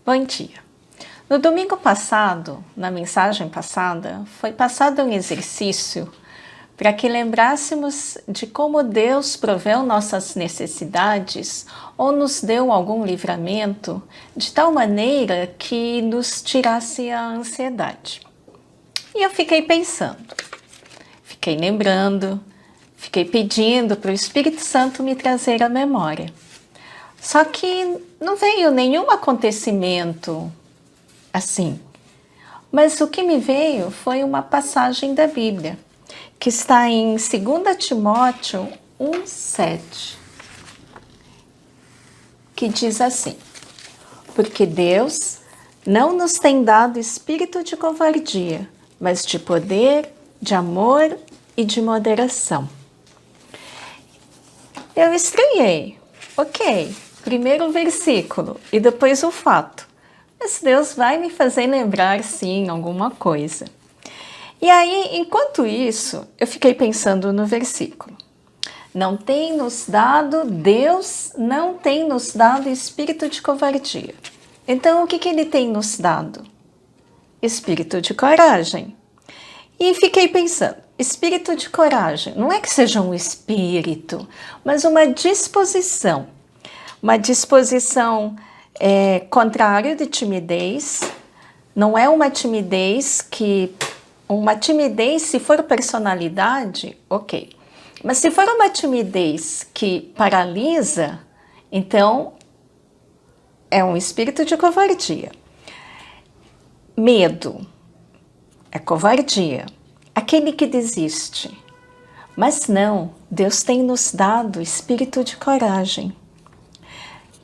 Bom dia. No domingo passado, na mensagem passada, foi passado um exercício para que lembrássemos de como Deus proveu nossas necessidades ou nos deu algum livramento de tal maneira que nos tirasse a ansiedade. E eu fiquei pensando, fiquei lembrando, fiquei pedindo para o Espírito Santo me trazer à memória. Só que não veio nenhum acontecimento assim. Mas o que me veio foi uma passagem da Bíblia, que está em 2 Timóteo 1,7, que diz assim: porque Deus não nos tem dado espírito de covardia, mas de poder, de amor e de moderação. Eu estranhei. Ok, primeiro o versículo e depois o fato. Mas Deus vai me fazer lembrar, sim, alguma coisa. E aí, enquanto isso, eu fiquei pensando no versículo. Deus não tem nos dado espírito de covardia. Então, o que Ele tem nos dado? Espírito de coragem. E fiquei pensando, espírito de coragem, não é que seja um espírito, mas uma disposição. Uma disposição contrária de timidez. Não é uma timidez se for personalidade, ok. Mas se for uma timidez que paralisa, então é um espírito de covardia. Medo é covardia, aquele que desiste. Mas não, Deus tem nos dado espírito de coragem.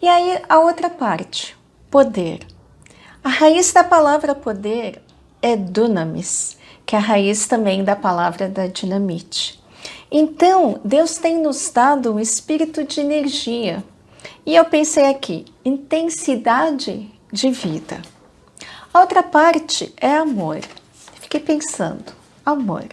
E aí a outra parte, poder. A raiz da palavra poder é dunamis, que é a raiz também da palavra da dinamite. Então, Deus tem nos dado um espírito de energia. E eu pensei aqui, intensidade de vida. A outra parte é amor. Fiquei pensando, amor.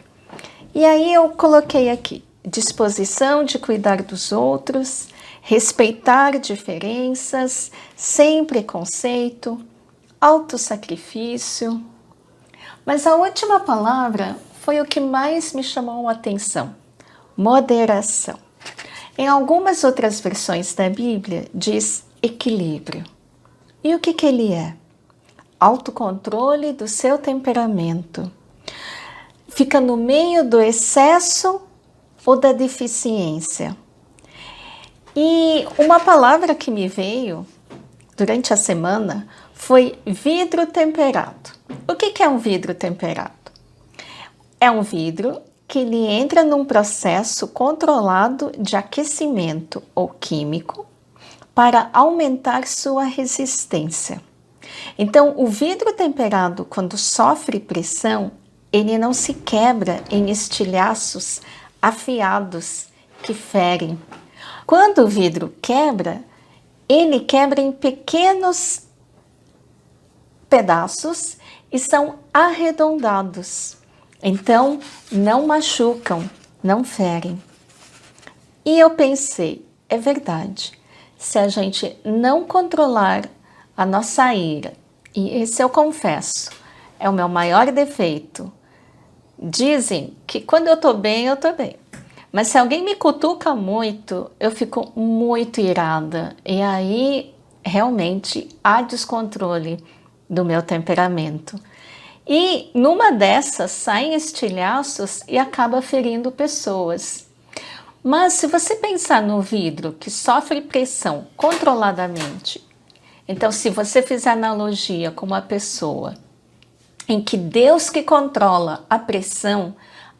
E aí eu coloquei aqui, disposição de cuidar dos outros, respeitar diferenças, sem preconceito, autossacrifício. Mas a última palavra foi o que mais me chamou a atenção, moderação. Em algumas outras versões da Bíblia diz equilíbrio. E o que ele é? Autocontrole do seu temperamento. Fica no meio do excesso ou da deficiência. E uma palavra que me veio durante a semana foi vidro temperado. O que é um vidro temperado? É um vidro que ele entra num processo controlado de aquecimento ou químico para aumentar sua resistência. Então, o vidro temperado, quando sofre pressão, ele não se quebra em estilhaços afiados que ferem. Quando o vidro quebra, ele quebra em pequenos pedaços e são arredondados. Então, não machucam, não ferem. E eu pensei, é verdade, se a gente não controlar a nossa ira, e esse eu confesso, é o meu maior defeito. Dizem que quando eu tô bem, eu tô bem. Mas se alguém me cutuca muito, eu fico muito irada. E aí, realmente, há descontrole do meu temperamento. E numa dessas, saem estilhaços e acaba ferindo pessoas. Mas se você pensar no vidro que sofre pressão controladamente, então se você fizer analogia com uma pessoa em que Deus que controla a pressão,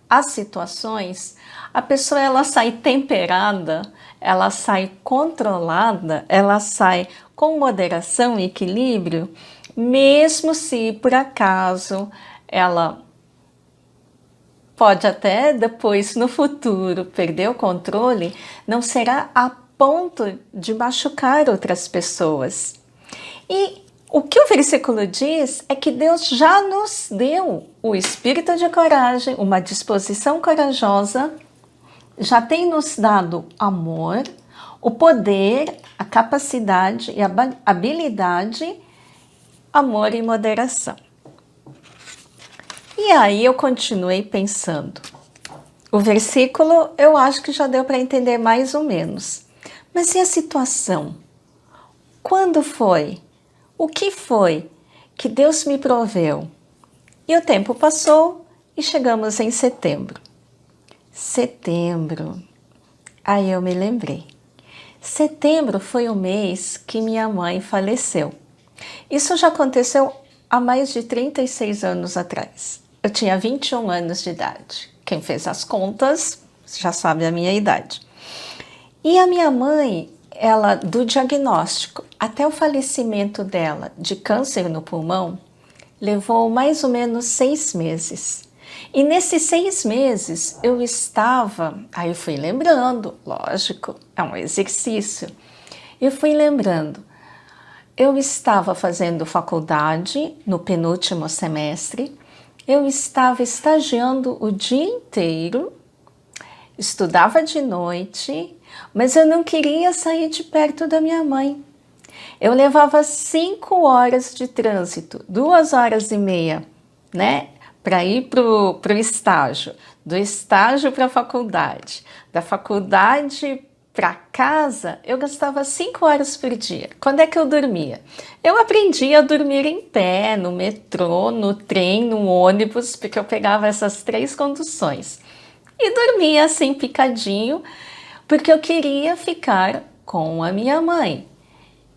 as situações, a pessoa ela sai temperada, ela sai controlada, ela sai com moderação e equilíbrio, mesmo se por acaso ela pode até depois no futuro perder o controle, não será a ponto de machucar outras pessoas. E o que o versículo diz é que Deus já nos deu o espírito de coragem, uma disposição corajosa, já tem nos dado amor, o poder, a capacidade e a habilidade amor e moderação. E aí eu continuei pensando. O versículo eu acho que já deu para entender mais ou menos. Mas e a situação? Quando foi? O que foi que Deus me proveu? E o tempo passou e chegamos em setembro. Setembro. Aí eu me lembrei. Setembro foi o mês que minha mãe faleceu. Isso já aconteceu há mais de 36 anos atrás. Eu tinha 21 anos de idade. Quem fez as contas já sabe a minha idade. E a minha mãe, ela, do diagnóstico até o falecimento dela de câncer no pulmão, levou mais ou menos 6 meses. E nesses 6 meses eu estava, aí eu fui lembrando, lógico, é um exercício. Eu fui lembrando, eu estava fazendo faculdade no penúltimo semestre, eu estava estagiando o dia inteiro, estudava de noite, mas eu não queria sair de perto da minha mãe. Eu levava 5 horas de trânsito, 2 horas e meia, né? Para ir pro estágio, do estágio para a faculdade, da faculdade para casa, eu gastava 5 horas por dia. Quando é que eu dormia? Eu aprendi a dormir em pé, no metrô, no trem, no ônibus, porque eu pegava essas 3 conduções. E dormia assim, picadinho, porque eu queria ficar com a minha mãe.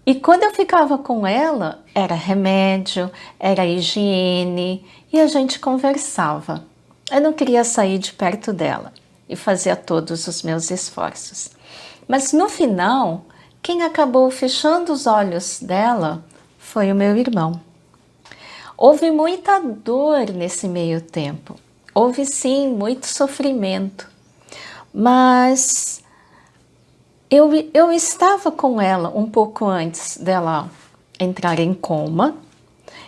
E quando eu ficava com ela, era remédio, era higiene, e a gente conversava. Eu não queria sair de perto dela e fazia todos os meus esforços. Mas no final, quem acabou fechando os olhos dela foi o meu irmão. Houve muita dor nesse meio tempo. Houve sim muito sofrimento. Mas eu estava com ela um pouco antes dela entrar em coma.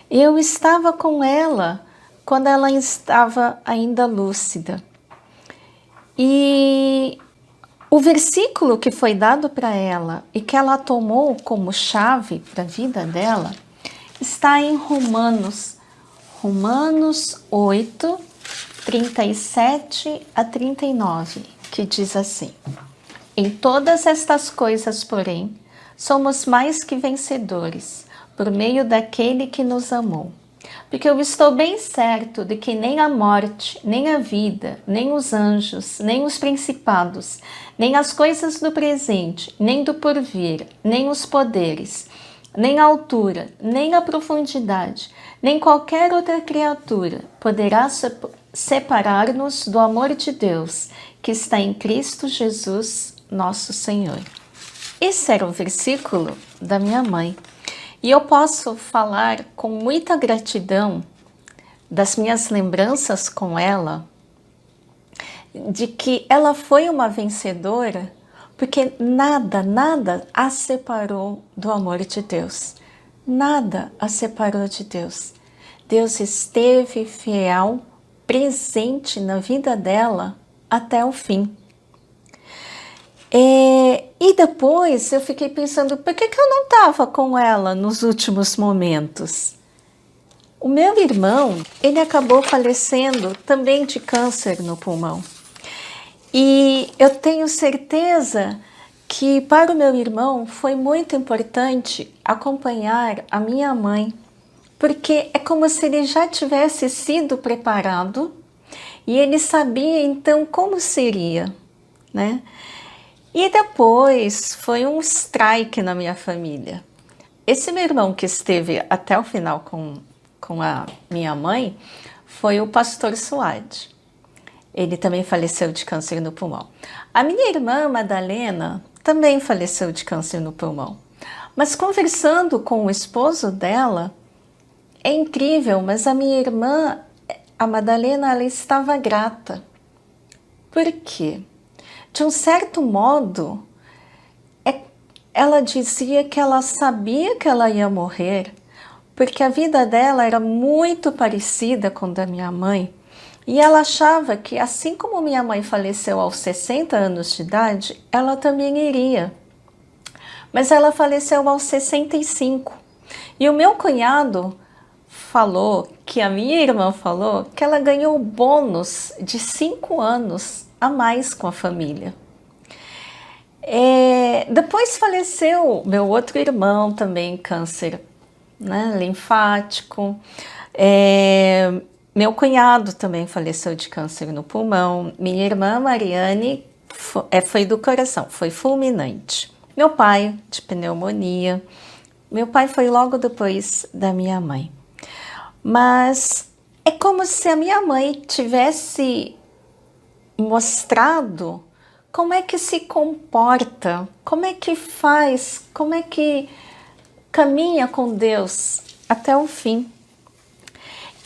Eu estava com ela quando ela estava ainda lúcida. E o versículo que foi dado para ela e que ela tomou como chave para a vida dela está em Romanos 8, 37 a 39, que diz assim: Em todas estas coisas, porém, somos mais que vencedores, por meio daquele que nos amou. Porque eu estou bem certo de que nem a morte, nem a vida, nem os anjos, nem os principados, nem as coisas do presente, nem do porvir, nem os poderes, nem a altura, nem a profundidade, nem qualquer outra criatura poderá separar-nos do amor de Deus, que está em Cristo Jesus, nosso Senhor. Esse era o versículo da minha mãe. E eu posso falar com muita gratidão das minhas lembranças com ela, de que ela foi uma vencedora, porque nada a separou do amor de Deus. Nada a separou de Deus. Deus esteve fiel, presente na vida dela até o fim. E depois eu fiquei pensando, por que eu não estava com ela nos últimos momentos? O meu irmão, ele acabou falecendo também de câncer no pulmão. E eu tenho certeza que para o meu irmão foi muito importante acompanhar a minha mãe, porque é como se ele já tivesse sido preparado e ele sabia então como seria, né? E depois foi um strike na minha família. Esse meu irmão que esteve até o final com a minha mãe foi o pastor Suade. Ele também faleceu de câncer no pulmão. A minha irmã Madalena também faleceu de câncer no pulmão. Mas conversando com o esposo dela, é incrível, mas a minha irmã, a Madalena, ela estava grata. Por quê? De um certo modo, ela dizia que ela sabia que ela ia morrer, porque a vida dela era muito parecida com a da minha mãe, e ela achava que, assim como minha mãe faleceu aos 60 anos de idade, ela também iria. Mas ela faleceu aos 65, E o meu cunhado falou, que a minha irmã falou, que ela ganhou bônus de 5 anos a mais com a família. Depois faleceu meu outro irmão também, câncer, né, linfático. Meu cunhado também faleceu de câncer no pulmão. Minha irmã Mariane foi do coração, foi fulminante. Meu pai de pneumonia. Meu pai foi logo depois da minha mãe. Mas é como se a minha mãe tivesse mostrado como é que se comporta, como é que faz, como é que caminha com Deus até o fim.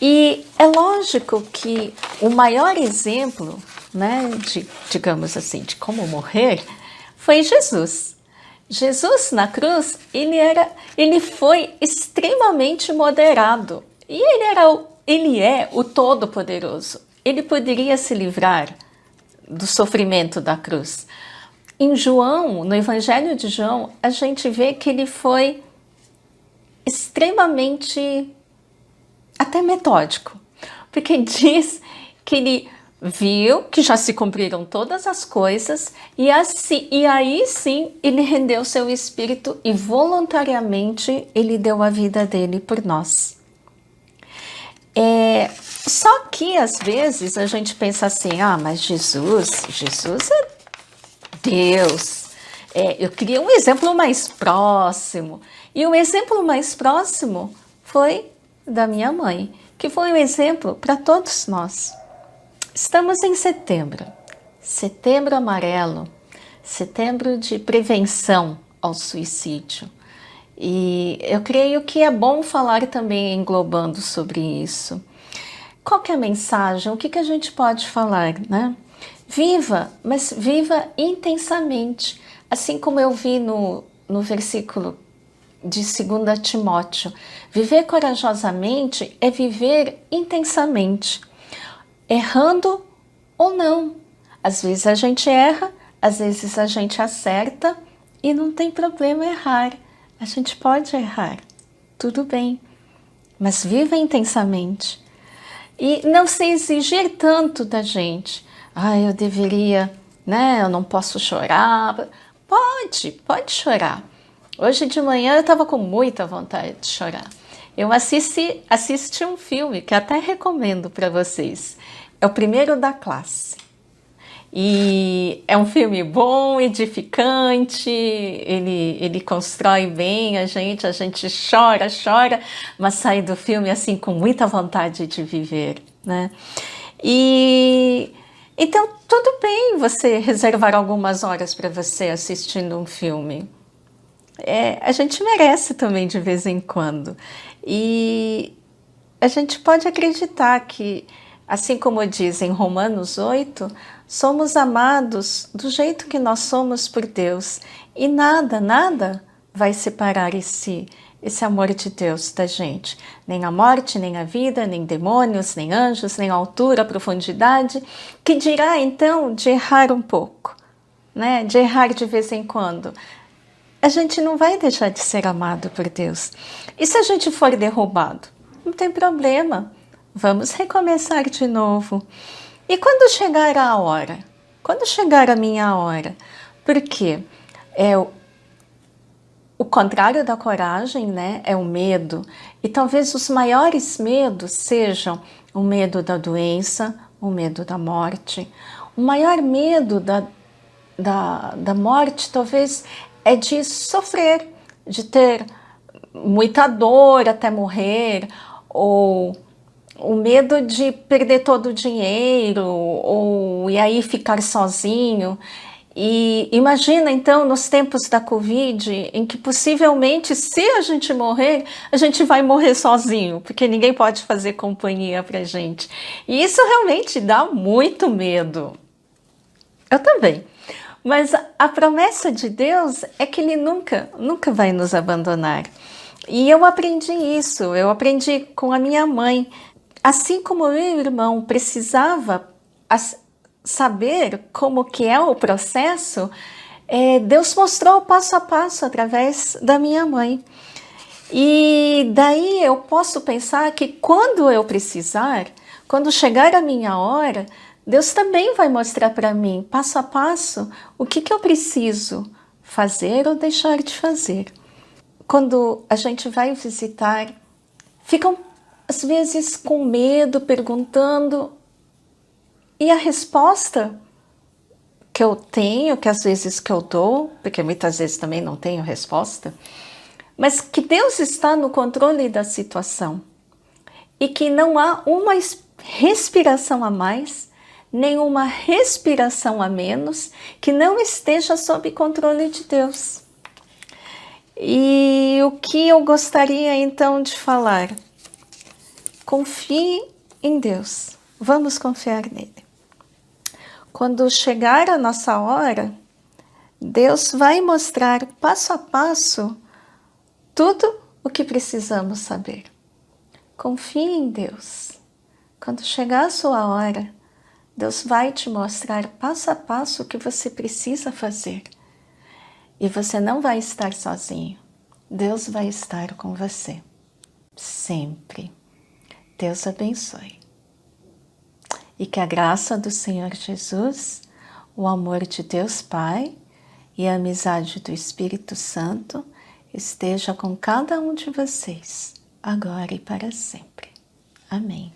E é lógico que o maior exemplo, né, digamos assim, de como morrer, foi Jesus. Jesus na cruz, ele foi extremamente moderado. E ele é o Todo-Poderoso. Ele poderia se livrar do sofrimento da cruz. Em João, no Evangelho de João, a gente vê que ele foi extremamente até metódico, porque diz que ele viu que já se cumpriram todas as coisas e aí sim ele rendeu seu espírito e voluntariamente ele deu a vida dele por nós. Só que às vezes a gente pensa assim, mas Jesus é Deus. Eu queria um exemplo mais próximo. E o exemplo mais próximo foi da minha mãe, que foi um exemplo para todos nós. Estamos em setembro, setembro amarelo, setembro de prevenção ao suicídio. E eu creio que é bom falar também englobando sobre isso. Qual que é a mensagem? O que a gente pode falar, né? Viva, mas viva intensamente. Assim como eu vi no versículo de 2 Timóteo. Viver corajosamente é viver intensamente, errando ou não. Às vezes a gente erra, às vezes a gente acerta e não tem problema errar. A gente pode errar, tudo bem, mas viva intensamente. E não se exigir tanto da gente. Eu deveria, né? Eu não posso chorar. Pode chorar. Hoje de manhã eu estava com muita vontade de chorar. Eu assisti um filme que até recomendo para vocês. É o Primeiro da Classe. E é um filme bom, edificante, ele constrói bem a gente chora, mas sai do filme assim com muita vontade de viver, né? E então tudo bem você reservar algumas horas para você assistindo um filme. A gente merece também de vez em quando. E a gente pode acreditar que, assim como diz em Romanos 8, somos amados do jeito que nós somos por Deus. E nada vai separar esse amor de Deus da gente. Nem a morte, nem a vida, nem demônios, nem anjos, nem a altura, a profundidade. Que dirá então de errar um pouco, né? De errar de vez em quando. A gente não vai deixar de ser amado por Deus. E se a gente for derrubado? Não tem problema. Vamos recomeçar de novo. E quando chegar a hora? Quando chegar a minha hora? Porque o contrário da coragem, né? É o medo. E talvez os maiores medos sejam o medo da doença, o medo da morte. O maior medo da morte talvez é de sofrer, de ter muita dor até morrer, ou o medo de perder todo o dinheiro, e aí ficar sozinho. E imagina então nos tempos da Covid, em que possivelmente se a gente morrer, a gente vai morrer sozinho, porque ninguém pode fazer companhia pra gente. E isso realmente dá muito medo. Eu também. Mas a promessa de Deus é que Ele nunca vai nos abandonar. E eu aprendi isso, eu aprendi com a minha mãe. Assim como o meu irmão precisava saber como que é o processo, Deus mostrou passo a passo através da minha mãe. E daí eu posso pensar que quando eu precisar, quando chegar a minha hora, Deus também vai mostrar para mim, passo a passo, o que eu preciso fazer ou deixar de fazer. Quando a gente vai visitar, ficam às vezes com medo, perguntando, e a resposta que eu tenho, que às vezes que eu dou, porque muitas vezes também não tenho resposta, mas que Deus está no controle da situação e que não há uma respiração a mais, nem uma respiração a menos que não esteja sob controle de Deus. E o que eu gostaria então de falar? Confie em Deus, vamos confiar nele. Quando chegar a nossa hora, Deus vai mostrar passo a passo tudo o que precisamos saber. Confie em Deus. Quando chegar a sua hora, Deus vai te mostrar passo a passo o que você precisa fazer. E você não vai estar sozinho. Deus vai estar com você. Sempre. Deus abençoe. E que a graça do Senhor Jesus, o amor de Deus Pai e a amizade do Espírito Santo esteja com cada um de vocês, agora e para sempre. Amém.